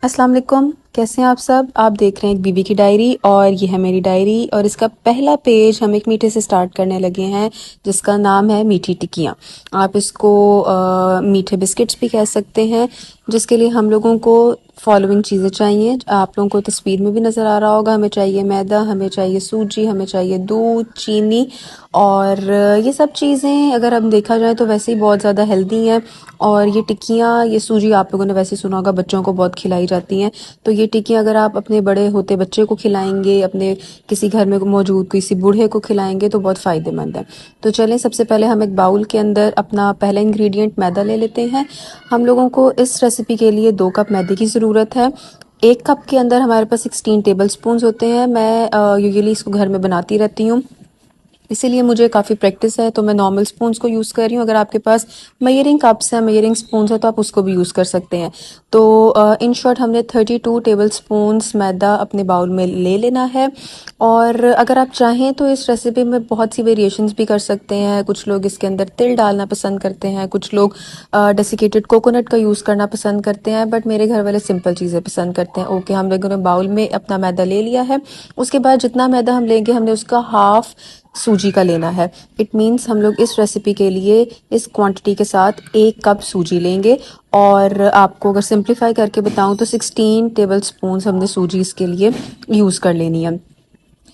अस्सलाम वालेकुम। कैसे हैं आप सब? आप देख रहे हैं एक बीबी की डायरी और ये है मेरी डायरी और इसका पहला पेज हम एक मीठे से स्टार्ट करने लगे हैं जिसका नाम है मीठी टिक्कियाँ। आप इसको मीठे बिस्किट्स भी कह सकते हैं, जिसके लिए हम लोगों को फॉलोइंग चीज़ें चाहिए। आप लोगों को तस्वीर में भी नज़र आ रहा होगा। हमें चाहिए मैदा, हमें चाहिए सूजी, हमें चाहिए दूध, चीनी और ये सब चीज़ें अगर हम देखा जाए तो वैसे ही बहुत ज़्यादा हेल्दी हैं। और ये टिक्कियाँ, ये सूजी आप लोगों ने वैसे सुना होगा बच्चों को बहुत खिलाई जाती हैं। तो ये टिक्कियाँ अगर आप अपने बड़े होते बच्चे को खिलाएंगे, अपने किसी घर में मौजूद किसी बूढ़े को खिलाएंगे तो बहुत फ़ायदेमंद है। तो चलें, सबसे पहले हम एक बाउल के अंदर अपना पहला इंग्रेडिएंट मैदा ले लेते हैं। हम लोगों को इस रेसिपी के लिए 2 कप मैदे की ज़रूरत है। 1 कप के अंदर हमारे पास 16 टेबल स्पून होते हैं। मैं यूजुअली इसको घर में बनाती रहती हूँ, इसीलिए मुझे काफ़ी प्रैक्टिस है, तो मैं नॉर्मल स्पून्स को यूज़ कर रही हूँ। अगर आपके पास मेजरिंग कप्स हैं, मेजरिंग स्पून्स हैं तो आप उसको भी यूज़ कर सकते हैं। तो इन शॉर्ट हमने 32 टेबल स्पून्स मैदा अपने बाउल में ले लेना है। और अगर आप चाहें तो इस रेसिपी में बहुत सी वेरिएशंस भी कर सकते हैं। कुछ लोग इसके अंदर तिल डालना पसंद करते हैं, कुछ लोग डेसिकेटेड कोकोनट का यूज़ करना पसंद करते हैं, बट मेरे घर वाले सिंपल चीज़ें पसंद करते हैं। ओके, हम लोगों ने बाउल में अपना मैदा ले लिया है। उसके बाद जितना मैदा हम लेंगे हमने उसका हाफ सूजी का लेना है। इट मीन्स हम लोग इस रेसिपी के लिए इस क्वांटिटी के साथ 1 कप सूजी लेंगे। और आपको अगर सिंप्लीफाई करके बताऊं तो 16 टेबल स्पून हमने सूजी इसके लिए यूज़ कर लेनी है।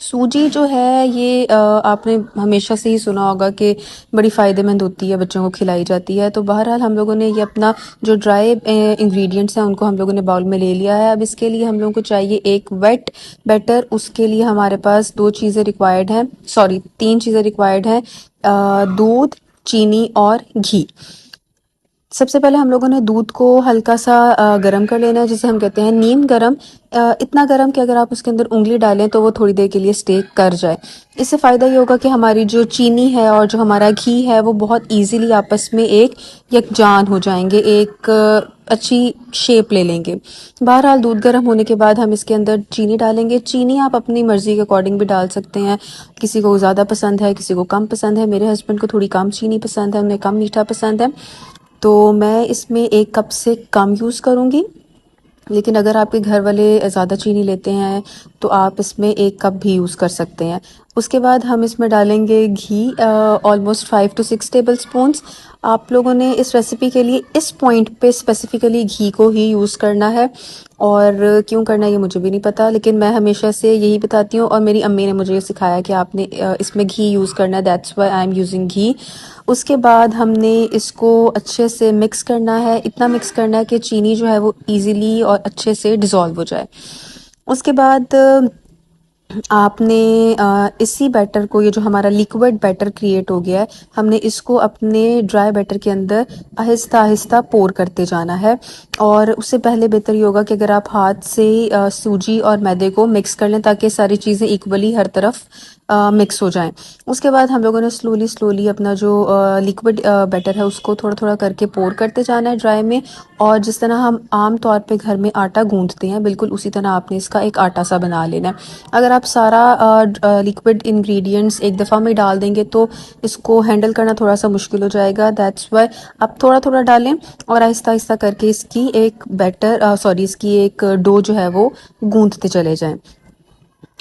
सूजी जो है ये आपने हमेशा से ही सुना होगा कि बड़ी फ़ायदेमंद होती है, बच्चों को खिलाई जाती है। तो बहरहाल हम लोगों ने ये अपना जो ड्राई इंग्रेडिएंट्स हैं उनको हम लोगों ने बाउल में ले लिया है। अब इसके लिए हम लोगों को चाहिए एक वेट बैटर। उसके लिए हमारे पास 2 चीज़ें रिक्वायर्ड हैं, सॉरी 3 चीज़ें रिक्वायर्ड हैं, दूध, चीनी और घी। सबसे पहले हम लोगों ने दूध को हल्का सा गरम कर लेना है, जिसे हम कहते हैं नीम गरम। इतना गरम कि अगर आप उसके अंदर उंगली डालें तो वो थोड़ी देर के लिए स्टे कर जाए। इससे फ़ायदा ये होगा कि हमारी जो चीनी है और जो हमारा घी है वो बहुत इजीली आपस में एक यकजान हो जाएंगे, एक अच्छी शेप ले लेंगे। बहरहाल दूध गर्म होने के बाद हम इसके अंदर चीनी डालेंगे। चीनी आप अपनी मर्ज़ी के अकॉर्डिंग भी डाल सकते हैं, किसी को ज़्यादा पसंद है, किसी को कम पसंद है। मेरे हस्बैंड को थोड़ी कम चीनी पसंद है, उन्हें कम मीठा पसंद है, तो मैं इसमें 1 कप से कम यूज़ करूँगी। लेकिन अगर आपके घर वाले ज़्यादा चीनी लेते हैं तो आप इसमें 1 कप भी यूज़ कर सकते हैं। उसके बाद हम इसमें डालेंगे घी, ऑलमोस्ट 5 to 6 टेबल स्पून्स। आप लोगों ने इस रेसिपी के लिए इस पॉइंट पे स्पेसिफ़िकली घी को ही यूज़ करना है, और क्यों करना है ये मुझे भी नहीं पता, लेकिन मैं हमेशा से यही बताती हूँ और मेरी अम्मी ने मुझे ये सिखाया कि आपने इसमें घी यूज़ करना है, that's why I am using ghee. उसके बाद हमने इसको अच्छे से मिक्स करना है, इतना मिक्स करना है कि चीनी जो है वो इजीली और अच्छे से डिज़ोल्व हो जाए। उसके बाद आपने इसी बैटर को, ये जो हमारा लिक्विड बैटर क्रिएट हो गया है, हमने इसको अपने ड्राई बैटर के अंदर आहिस्ता आहिस्ता पोर करते जाना है। और उससे पहले बेहतर ये होगा कि अगर आप हाथ से सूजी और मैदे को मिक्स कर लें ताकि सारी चीज़ें इक्वली हर तरफ मिक्स हो जाएं। उसके बाद हम लोगों ने स्लोली स्लोली अपना जो लिक्विड बैटर है उसको थोड़ा थोड़ा करके पोर करते जाना है ड्राई में। और जिस तरह हम आम तौर पे घर में आटा गूंथते हैं, बिल्कुल उसी तरह आपने इसका एक आटा सा बना लेना है। अगर आप सारा लिक्विड इंग्रेडिएंट्स एक दफ़ा में डाल देंगे तो इसको हैंडल करना थोड़ा सा मुश्किल हो जाएगा। दैट्स वाई आप थोड़ा थोड़ा डालें और आहिस्ता आहिस्ता करके इसकी एक इसकी एक डो जो है वो गूंथते चले जाएं।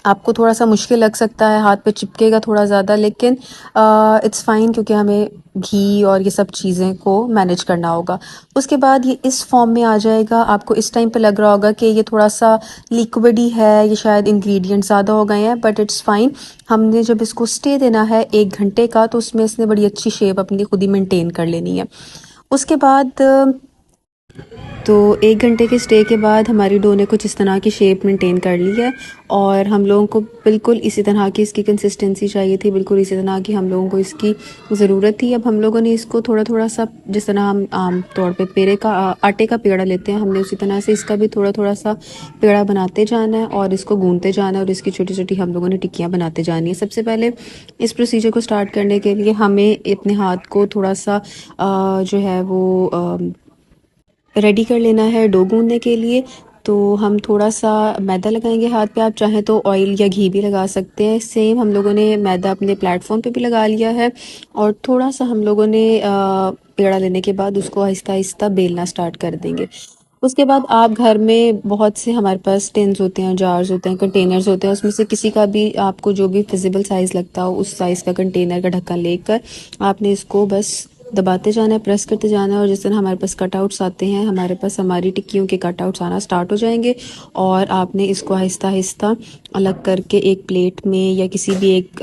आपको थोड़ा सा मुश्किल लग सकता है, हाथ पे चिपकेगा थोड़ा ज़्यादा, लेकिन इट्स फाइन क्योंकि हमें घी और ये सब चीज़ें को मैनेज करना होगा। उसके बाद ये इस फॉर्म में आ जाएगा। आपको इस टाइम पे लग रहा होगा कि ये थोड़ा सा लिक्विड ही है, ये शायद इंग्रेडिएंट ज़्यादा हो गए हैं, बट इट्स फाइन। हमने जब इसको स्टे देना है 1 घंटे का तो उसमें इसने बड़ी अच्छी शेप अपनी खुद ही मेंटेन कर लेनी है। उसके बाद तो 1 घंटे के स्टे के बाद हमारी डो ने कुछ इस तरह की शेप मेंटेन कर ली है। और हम लोगों को बिल्कुल इसी तरह की इसकी कंसिस्टेंसी चाहिए थी, बिल्कुल इसी तरह की हम लोगों को इसकी ज़रूरत थी। अब हम लोगों ने इसको थोड़ा थोड़ा सा, जिस तरह हम आम तौर पे आटे का पेड़ा लेते हैं, हमने उसी तरह से इसका भी थोड़ा थोड़ा सा पेड़ा बनाते जाना है और इसको गूंथते जाना है और इसकी छोटी छोटी हम लोगों ने टिक्कियाँ बनाते जानी है। सबसे पहले इस प्रोसीजर को स्टार्ट करने के लिए हमें अपने हाथ को थोड़ा सा जो है वो रेडी कर लेना है डो गूंदने के लिए। तो हम थोड़ा सा मैदा लगाएंगे हाथ पे, आप चाहें तो ऑयल या घी भी लगा सकते हैं। सेम हम लोगों ने मैदा अपने प्लेटफॉर्म पे भी लगा लिया है और थोड़ा सा हम लोगों ने पेड़ा लेने के बाद उसको आहिस्ता आहिस्ता बेलना स्टार्ट कर देंगे। उसके बाद आप घर में बहुत से हमारे पास टिन्स होते हैं, जार्स होते हैं, कंटेनर्स होते हैं, उसमें से किसी का भी आपको जो भी फिजिबल साइज़ लगता हो उस साइज़ का कंटेनर का ढक्कन लेकर आपने इसको बस दबाते जाना है, प्रेस करते जाना है और जिस तरह हमारे पास कटआउट्स आते हैं हमारे पास हमारी टिक्कियों के कटआउट्स आना स्टार्ट हो जाएंगे और आपने इसको आहिस्ता आहिस्ता अलग करके एक प्लेट में या किसी भी एक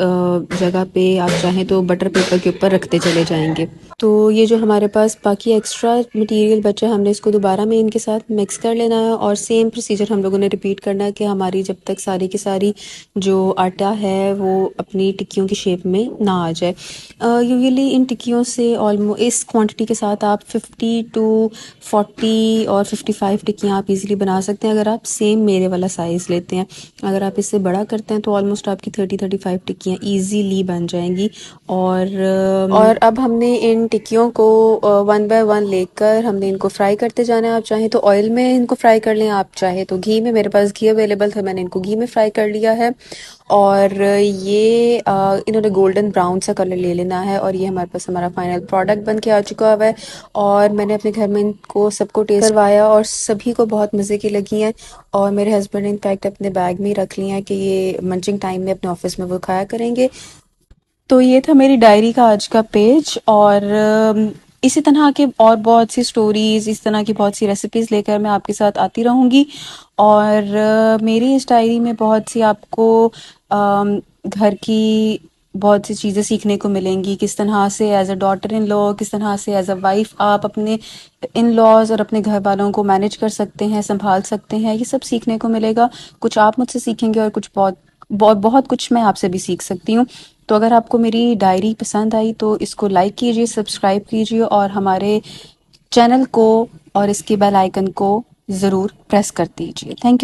जगह पे आप चाहें तो बटर पेपर के ऊपर रखते चले जाएंगे। तो ये जो हमारे पास बाकी एक्स्ट्रा मटेरियल बचा है हमने इसको दोबारा में इनके साथ मिक्स कर लेना है और सेम प्रोसीजर हम लोगों ने रिपीट करना है कि हमारी जब तक सारी की सारी जो आटा है वो अपनी टिक्कियों की शेप में ना आ जाए। यूजुअली इन टिक्कियों से ऑलमोस्ट इस क्वांटिटी के साथ आप 50 टू 40 और 55 टिक्कियाँ आप इजीली बना सकते हैं अगर आप सेम मेरे वाला साइज़ लेते हैं। अगर आप इससे बड़ा करते हैं तो ऑलमोस्ट आपकी 30-35 टिक्कियाँ इजीली बन जाएंगी। और अब हमने इन टिक्कियों को वन बाय वन लेकर हमने इनको फ्राई करते जाना है। आप चाहें तो ऑयल में इनको फ्राई कर लें, आप चाहे तो घी में। मेरे पास घी अवेलेबल था, मैंने इनको घी में फ्राई कर लिया है और ये इन्होंने गोल्डन ब्राउन सा कलर ले लेना है और ये हमारे पास हमारा फाइनल प्रोडक्ट बन के आ चुका हुआ है और मैंने अपने घर में इनको सबको टेस्ट करवाया और सभी को बहुत मज़े की लगी हैं और मेरे हस्बैंड ने इनफैक्ट अपने बैग में ही रख लिया है कि ये मंचिंग टाइम में अपने ऑफिस में वो खाया करेंगे। तो ये था मेरी डायरी का आज का पेज और इसी तरह के और बहुत सी स्टोरीज, इस तरह की बहुत सी रेसिपीज़ लेकर मैं आपके साथ आती रहूँगी और मेरी इस डायरी में बहुत सी आपको घर की बहुत सी चीज़ें सीखने को मिलेंगी, किस तरह से as a daughter in law, किस तरह से एज अ वाइफ आप अपने इन लॉज और अपने घर वालों को मैनेज कर सकते हैं, संभाल सकते हैं, ये सब सीखने को मिलेगा। कुछ आप मुझसे सीखेंगे और कुछ बहुत बहुत बहुत कुछ मैं आपसे भी सीख सकती हूँ। तो अगर आपको मेरी डायरी पसंद आई तो इसको लाइक कीजिए, सब्सक्राइब कीजिए और हमारे चैनल को और इसके बेल आइकन को ज़रूर प्रेस कर दीजिए। Thank you.